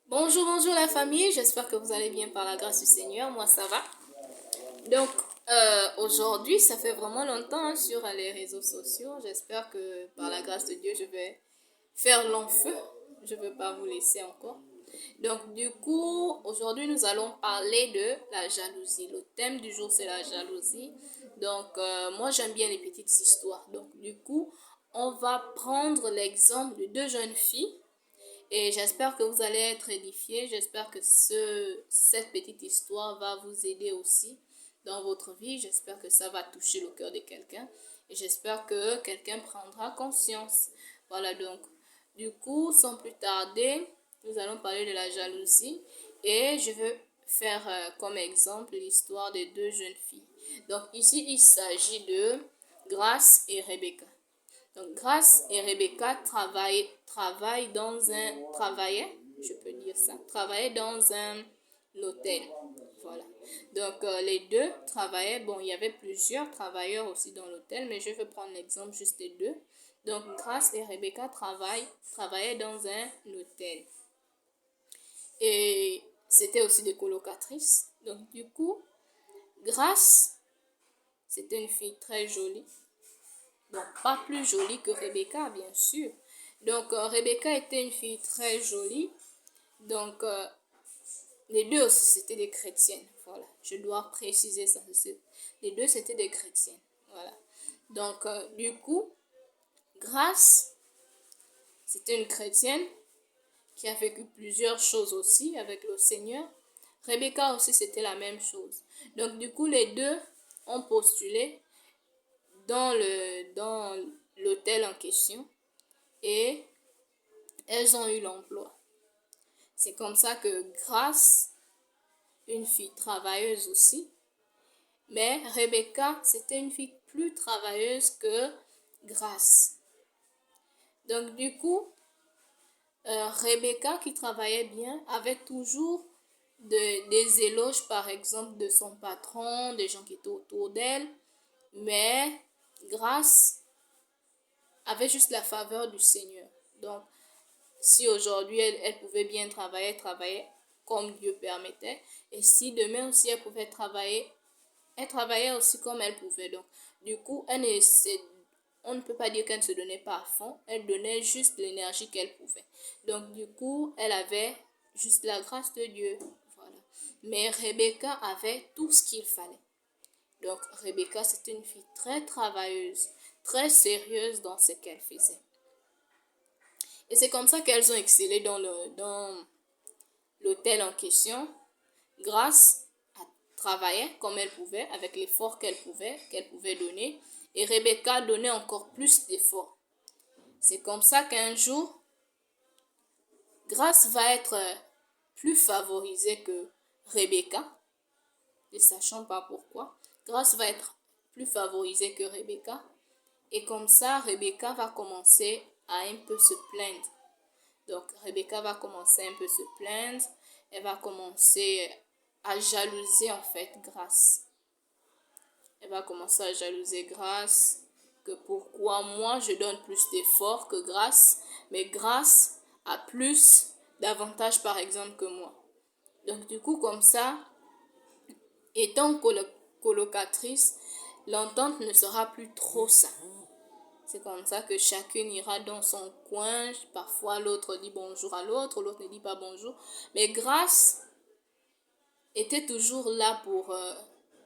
Bonjour, bonjour la famille, j'espère que vous allez bien par la grâce du Seigneur, moi ça va. Donc aujourd'hui, ça fait vraiment longtemps sur les réseaux sociaux, j'espère que par la grâce de Dieu, je vais faire long feu, je ne veux pas vous laisser encore. Donc du coup, aujourd'hui nous allons parler de la jalousie. Le thème du jour c'est la jalousie. Donc moi j'aime bien les petites histoires. Donc du coup, on va prendre l'exemple de deux jeunes filles et j'espère que vous allez être édifiés. J'espère que cette petite histoire va vous aider aussi dans votre vie. J'espère que ça va toucher le cœur de quelqu'un. Et j'espère que quelqu'un prendra conscience. Voilà donc. Du coup, sans plus tarder, nous allons parler de la jalousie. Et je vais faire comme exemple l'histoire des deux jeunes filles. Donc ici, il s'agit de Grace et Rebecca. Donc, Grace et Rebecca travaillaient, je peux dire ça, travaillaient dans un hôtel. Voilà. Donc, les deux travaillaient, bon, il y avait plusieurs travailleurs aussi dans l'hôtel, mais je vais prendre l'exemple juste des deux. Donc, Grace et Rebecca travaillaient dans un hôtel. Et c'était aussi des colocatrices. Donc, du coup, Grace, c'était une fille très jolie. Bon, pas plus jolie que Rebecca, bien sûr. Donc, Rebecca était une fille très jolie. Donc, les deux aussi, c'était des chrétiennes. Voilà, je dois préciser ça. Les deux, c'était des chrétiennes. Voilà. Donc, du coup, Grace, c'était une chrétienne qui a vécu plusieurs choses aussi avec le Seigneur. Rebecca aussi, c'était la même chose. Donc, du coup, les deux ont postulé dans l'hôtel en question et elles ont eu l'emploi. C'est comme ça que Grace, une fille travailleuse aussi, mais Rebecca, c'était une fille plus travailleuse que Grace. Donc du coup, Rebecca qui travaillait bien avait toujours des éloges par exemple de son patron, des gens qui étaient autour d'elle, mais Grace avait juste la faveur du Seigneur. Donc si aujourd'hui elle pouvait bien travailler, travailler comme Dieu permettait. Et si demain aussi elle pouvait travailler, elle travaillait aussi comme elle pouvait. Donc, du coup, on ne peut pas dire qu'elle ne se donnait pas à fond. Elle donnait juste l'énergie qu'elle pouvait. Donc, du coup, elle avait juste la grâce de Dieu. Voilà. Mais Rebecca avait tout ce qu'il fallait. Donc, Rebecca, c'était une fille très travailleuse, très sérieuse dans ce qu'elle faisait. Et c'est comme ça qu'elles ont excellé dans l'hôtel en question, grâce à travailler comme elle pouvait, avec l'effort qu'elle pouvait donner. Et Rebecca donnait encore plus d'efforts. C'est comme ça qu'un jour, Grace va être plus favorisée que Rebecca, ne sachant pas pourquoi. Grace va être plus favorisée que Rebecca. Et comme ça, Rebecca va commencer à un peu se plaindre. Donc, Rebecca va commencer un peu se plaindre. Elle va commencer à jalouser en fait Grace. Elle va commencer à jalouser Grace. Que pourquoi moi je donne plus d'efforts que Grace. Mais Grace a plus d'avantages par exemple que moi. Donc du coup comme ça, étant colocatrice, l'entente ne sera plus trop ça. C'est comme ça que chacune ira dans son coin. Parfois, l'autre dit bonjour à l'autre, l'autre ne dit pas bonjour. Mais Grace était toujours là pour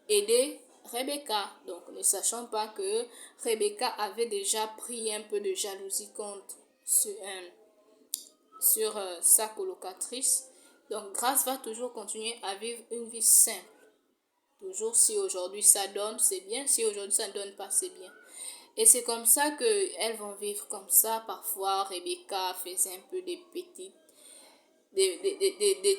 aider Rebecca. Donc, ne sachant pas que Rebecca avait déjà pris un peu de jalousie contre sur sa colocatrice. Donc, Grace va toujours continuer à vivre une vie simple. Toujours, si aujourd'hui ça donne, c'est bien. Si aujourd'hui ça ne donne pas, c'est bien. Et c'est comme ça qu'elles vont vivre comme ça. Parfois, Rebecca faisait un peu des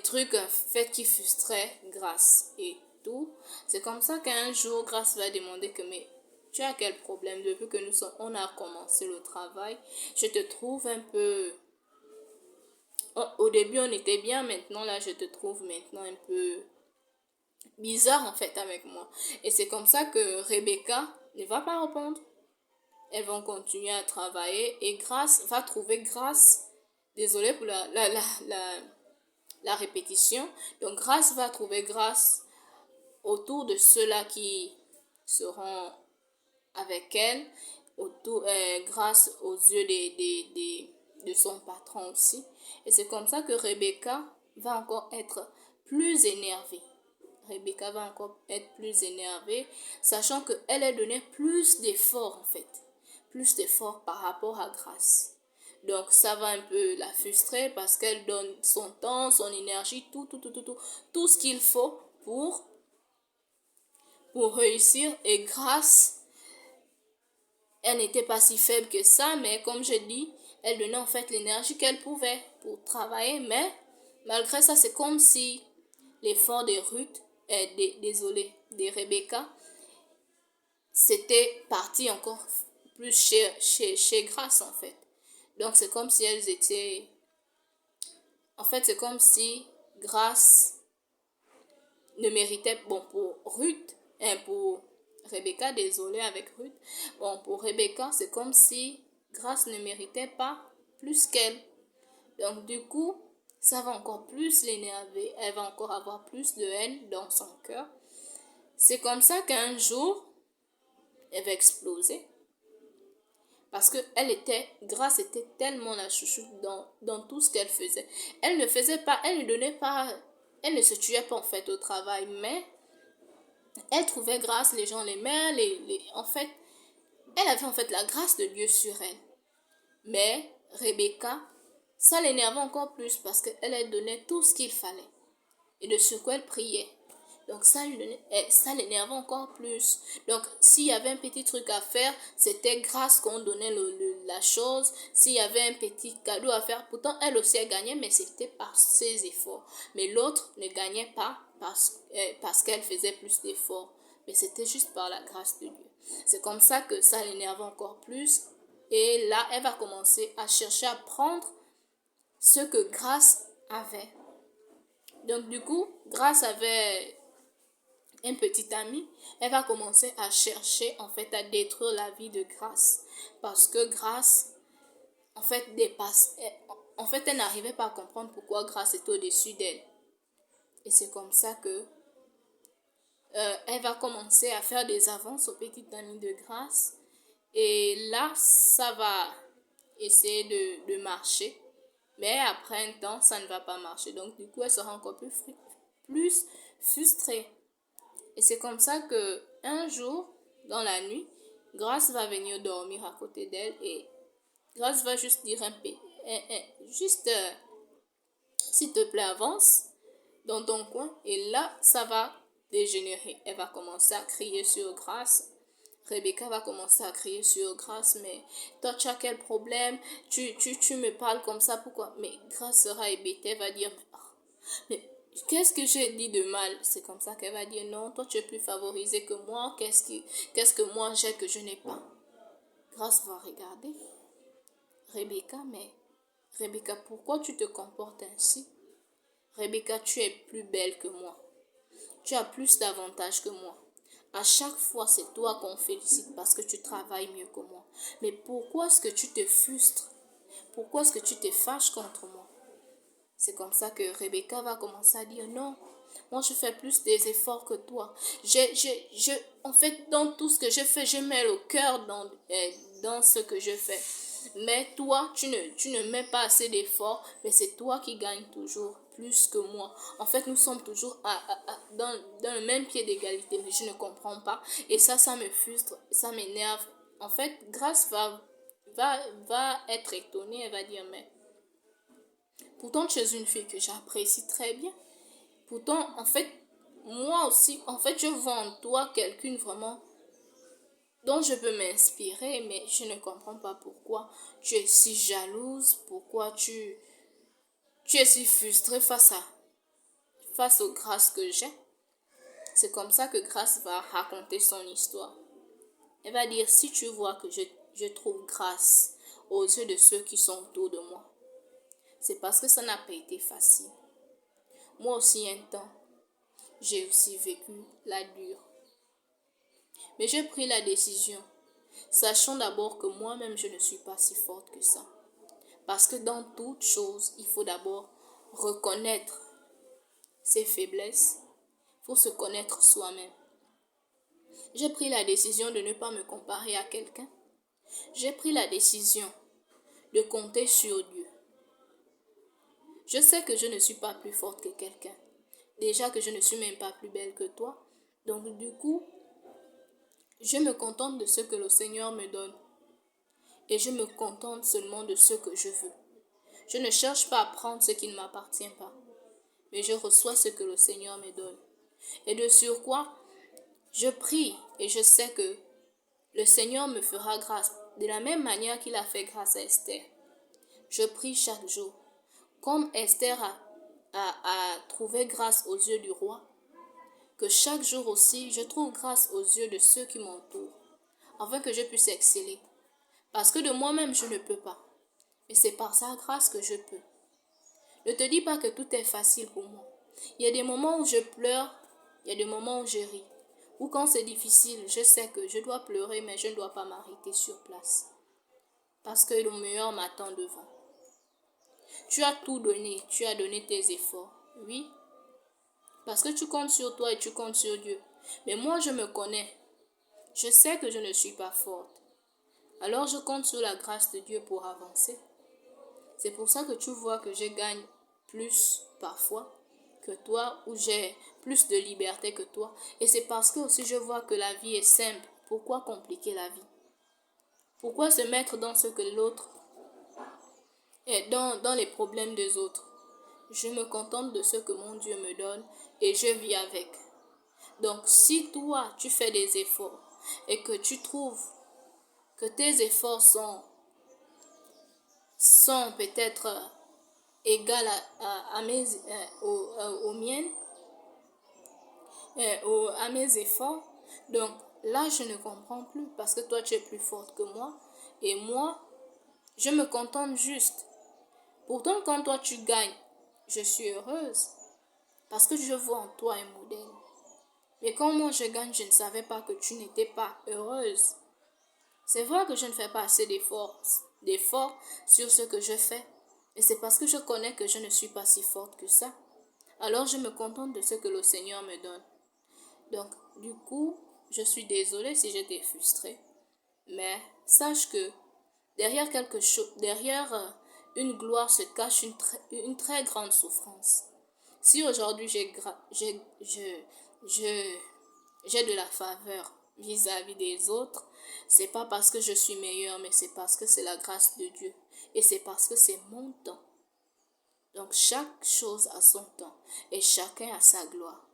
trucs en fait qui frustraient Grace et tout. C'est comme ça qu'un jour, Grace va demander que, mais tu as quel problème depuis que on a commencé le travail? Je te trouve un peu... Au début, on était bien. Maintenant, là, je te trouve maintenant un peu bizarre en fait avec moi. Et c'est comme ça que Rebecca ne va pas répondre. Elles vont continuer à travailler et Grace va trouver Grace, désolée pour la répétition. Donc Grâce va trouver grâce autour de ceux-là qui seront avec elle, grâce aux yeux de son patron aussi. Et c'est comme ça que Rebecca va encore être plus énervée. Rebecca va encore être plus énervée, sachant qu'elle a donné plus d'efforts en fait. Plus d'efforts par rapport à Grâce. Donc ça va un peu la frustrer parce qu'elle donne son temps, son énergie, tout ce qu'il faut pour réussir. Et Grâce, elle n'était pas si faible que ça, mais comme je dis, elle donnait en fait l'énergie qu'elle pouvait pour travailler. Mais malgré ça, c'est comme si l'effort de Ruth, de Rebecca, c'était parti encore plus chez Grâce en fait. Donc c'est comme si elles étaient... En fait, c'est comme si Grâce ne méritait... Bon, pour Ruth, pour Rebecca, désolée avec Ruth. Bon, pour Rebecca, c'est comme si Grâce ne méritait pas plus qu'elle. Donc du coup, ça va encore plus l'énerver. Elle va encore avoir plus de haine dans son cœur. C'est comme ça qu'un jour, elle va exploser. Parce que Grâce était tellement la chouchoute dans tout ce qu'elle faisait. Elle ne faisait pas, elle ne donnait pas, elle ne se tuait pas en fait au travail, mais elle trouvait grâce, les gens l'aimaient, en fait, elle avait en fait la grâce de Dieu sur elle. Mais Rebecca, ça l'énervait encore plus parce qu'elle donnait tout ce qu'il fallait et de ce qu'elle priait. Donc ça l'énervait encore plus. Donc s'il y avait un petit truc à faire, c'était grâce qu'on donnait la chose. S'il y avait un petit cadeau à faire, pourtant elle aussi elle gagnait, mais c'était par ses efforts. Mais l'autre ne gagnait pas parce qu'elle faisait plus d'efforts. Mais c'était juste par la grâce de Dieu. C'est comme ça que ça l'énervait encore plus. Et là, elle va commencer à chercher à prendre ce que Grâce avait. Donc du coup, Grâce avait un petit ami, elle va commencer à chercher en fait à détruire la vie de Grâce parce que Grâce en fait elle n'arrivait pas à comprendre pourquoi Grâce était au-dessus d'elle. Et c'est comme ça que elle va commencer à faire des avances au petit ami de Grâce et là ça va essayer de marcher, mais après un temps ça ne va pas marcher, donc du coup elle sera encore plus frustrée. Et c'est comme ça que un jour, dans la nuit, Grâce va venir dormir à côté d'elle et Grâce va juste dire juste s'il te plaît avance dans ton coin et là ça va dégénérer. Elle va commencer à crier sur Grâce. Rebecca va commencer à crier sur Grâce, mais toi tu as quel problème? Tu me parles comme ça, pourquoi? Mais Grâce sera hébétée, elle va dire mais qu'est-ce que j'ai dit de mal? C'est comme ça qu'elle va dire non, toi tu es plus favorisé que moi, qu'est-ce que moi j'ai que je n'ai pas? Grâce va regarder Rebecca, mais Rebecca, pourquoi tu te comportes ainsi? Rebecca, tu es plus belle que moi. Tu as plus d'avantages que moi. À chaque fois, c'est toi qu'on félicite parce que tu travailles mieux que moi. Mais pourquoi est-ce que tu te frustres? Pourquoi est-ce que tu te fâches contre moi? C'est comme ça que Rebecca va commencer à dire non. Moi, je fais plus des efforts que toi. En fait, dans tout ce que je fais, je mets le cœur dans ce que je fais. Mais toi, tu ne mets pas assez d'efforts, mais c'est toi qui gagnes toujours plus que moi. En fait, nous sommes toujours dans le même pied d'égalité, mais je ne comprends pas. Et ça me frustre, ça m'énerve. En fait, Grâce va être étonnée, elle va dire, mais pourtant, tu es une fille que j'apprécie très bien. Pourtant, en fait, moi aussi, en fait, je vois en toi quelqu'une vraiment dont je peux m'inspirer, mais je ne comprends pas pourquoi tu es si jalouse, pourquoi tu es si frustrée face aux grâces que j'ai. C'est comme ça que Grâce va raconter son histoire. Elle va dire, si tu vois que je trouve grâce aux yeux de ceux qui sont autour de moi, c'est parce que ça n'a pas été facile. Moi aussi, un temps, j'ai aussi vécu la dure. Mais j'ai pris la décision, sachant d'abord que moi-même, je ne suis pas si forte que ça. Parce que dans toute chose, il faut d'abord reconnaître ses faiblesses. Il faut se connaître soi-même. J'ai pris la décision de ne pas me comparer à quelqu'un. J'ai pris la décision de compter sur Dieu. Je sais que je ne suis pas plus forte que quelqu'un. Déjà que je ne suis même pas plus belle que toi. Donc du coup, je me contente de ce que le Seigneur me donne. Et je me contente seulement de ce que je veux. Je ne cherche pas à prendre ce qui ne m'appartient pas. Mais je reçois ce que le Seigneur me donne. Et de surcroît, je prie et je sais que le Seigneur me fera grâce de la même manière qu'il a fait grâce à Esther. Je prie chaque jour. Comme Esther a trouvé grâce aux yeux du roi, que chaque jour aussi, je trouve grâce aux yeux de ceux qui m'entourent, afin que je puisse exceller. Parce que de moi-même, je ne peux pas. Mais c'est par sa grâce que je peux. Ne te dis pas que tout est facile pour moi. Il y a des moments où je pleure, il y a des moments où je ris. Ou quand c'est difficile, je sais que je dois pleurer, mais je ne dois pas m'arrêter sur place. Parce que le meilleur m'attend devant. Tu as tout donné, tu as donné tes efforts. Oui, parce que tu comptes sur toi et tu comptes sur Dieu. Mais moi, je me connais. Je sais que je ne suis pas forte. Alors je compte sur la grâce de Dieu pour avancer. C'est pour ça que tu vois que je gagne plus parfois que toi, ou j'ai plus de liberté que toi. Et c'est parce que aussi je vois que la vie est simple. Pourquoi compliquer la vie? Pourquoi se mettre dans ce que l'autre est, dans les problèmes des autres? Je me contente de ce que mon Dieu me donne et je vis avec. Donc si toi tu fais des efforts et que tu trouves que tes efforts sont peut-être égales aux miennes, à mes efforts, donc là je ne comprends plus parce que toi tu es plus forte que moi et moi je me contente juste. Pourtant quand toi tu gagnes, je suis heureuse parce que je vois en toi un modèle. Mais quand moi je gagne, je ne savais pas que tu n'étais pas heureuse. C'est vrai que je ne fais pas assez d'efforts sur ce que je fais. Et c'est parce que je connais que je ne suis pas si forte que ça. Alors je me contente de ce que le Seigneur me donne. Donc, du coup, je suis désolée si j'étais frustrée. Mais sache que derrière quelque chose, derrière une gloire se cache une très grande souffrance. Si aujourd'hui j'ai de la faveur vis-à-vis des autres, c'est pas parce que je suis meilleure, mais c'est parce que c'est la grâce de Dieu. Et c'est parce que c'est mon temps. Donc chaque chose a son temps et chacun a sa gloire.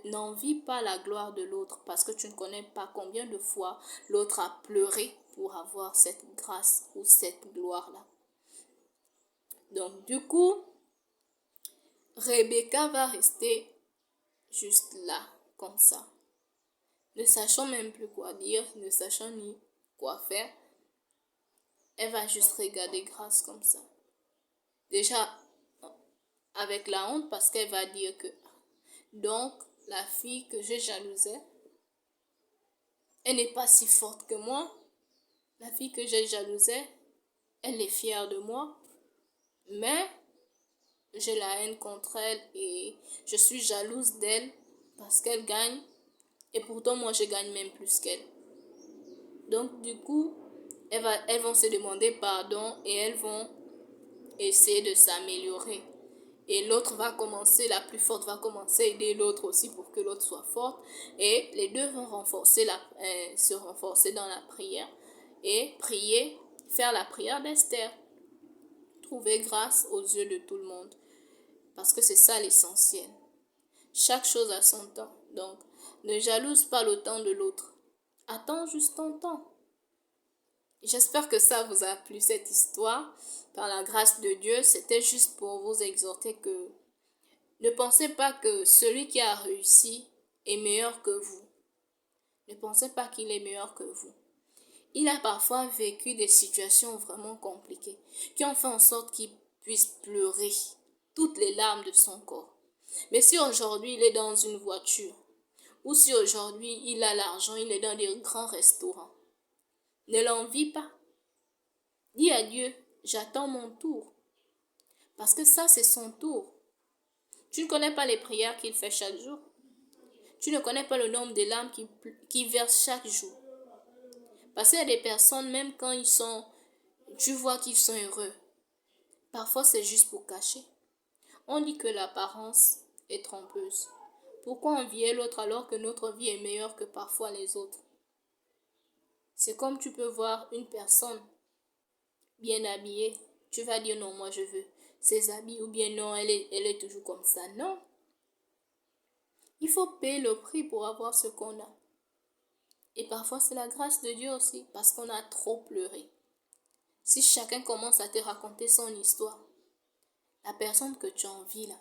N'envie pas la gloire de l'autre parce que tu ne connais pas combien de fois l'autre a pleuré pour avoir cette grâce ou cette gloire-là. Donc du coup, Rebecca va rester juste là, comme ça, ne sachant même plus quoi dire, ne sachant ni quoi faire. Elle va juste regarder Grâce comme ça. Déjà, avec la honte, parce qu'elle va dire que donc la fille que je jalousais, elle n'est pas si forte que moi. La fille que je jalousais, elle est fière de moi, mais j'ai la haine contre elle et je suis jalouse d'elle parce qu'elle gagne et pourtant moi je gagne même plus qu'elle. Donc du coup, elles vont se demander pardon et elles vont essayer de s'améliorer. Et l'autre va commencer, la plus forte va commencer à aider l'autre aussi pour que l'autre soit forte. Et les deux vont se renforcer dans la prière et prier, faire la prière d'Esther. Trouver grâce aux yeux de tout le monde. Parce que c'est ça l'essentiel. Chaque chose a son temps. Donc, ne jalouse pas le temps de l'autre. Attends juste ton temps. J'espère que ça vous a plu cette histoire. Par la grâce de Dieu, c'était juste pour vous exhorter que ne pensez pas que celui qui a réussi est meilleur que vous. Ne pensez pas qu'il est meilleur que vous. Il a parfois vécu des situations vraiment compliquées qui ont fait en sorte qu'il puisse pleurer toutes les larmes de son corps. Mais si aujourd'hui il est dans une voiture ou si aujourd'hui il a l'argent, il est dans des grands restaurants, ne l'envie pas. Dis à Dieu, j'attends mon tour. Parce que ça, c'est son tour. Tu ne connais pas les prières qu'il fait chaque jour. Tu ne connais pas le nombre de larmes qu'il verse chaque jour. Parce qu'il y a des personnes, même quand tu vois qu'ils sont heureux, parfois c'est juste pour cacher. On dit que l'apparence est trompeuse. Pourquoi envier l'autre alors que notre vie est meilleure que parfois les autres? C'est comme tu peux voir une personne bien habillée. Tu vas dire non, moi je veux ses habits, ou bien non, elle est toujours comme ça. Non. Il faut payer le prix pour avoir ce qu'on a. Et parfois c'est la grâce de Dieu aussi, parce qu'on a trop pleuré. Si chacun commence à te raconter son histoire, la personne que tu envies là,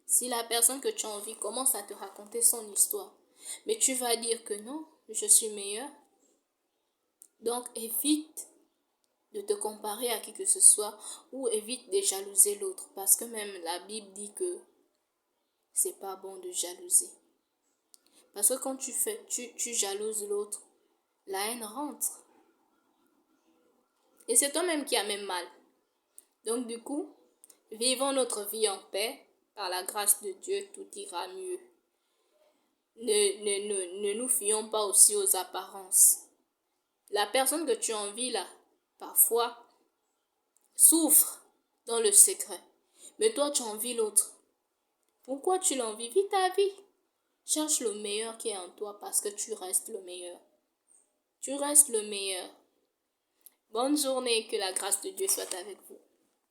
si la personne que tu envies commence à te raconter son histoire, mais tu vas dire que non, je suis meilleur. Donc évite de te comparer à qui que ce soit ou évite de jalouser l'autre, parce que même la Bible dit que c'est pas bon de jalouser. Parce que quand tu jalouses l'autre, la haine rentre. Et c'est toi-même qui as même mal. Donc du coup, vivons notre vie en paix. Par la grâce de Dieu, tout ira mieux. Ne nous fions pas aussi aux apparences. La personne que tu envies là, parfois, souffre dans le secret. Mais toi, tu envies l'autre. Pourquoi tu l'envies? Vis ta vie. Cherche le meilleur qui est en toi parce que tu restes le meilleur. Tu restes le meilleur. Bonne journée, que la grâce de Dieu soit avec vous.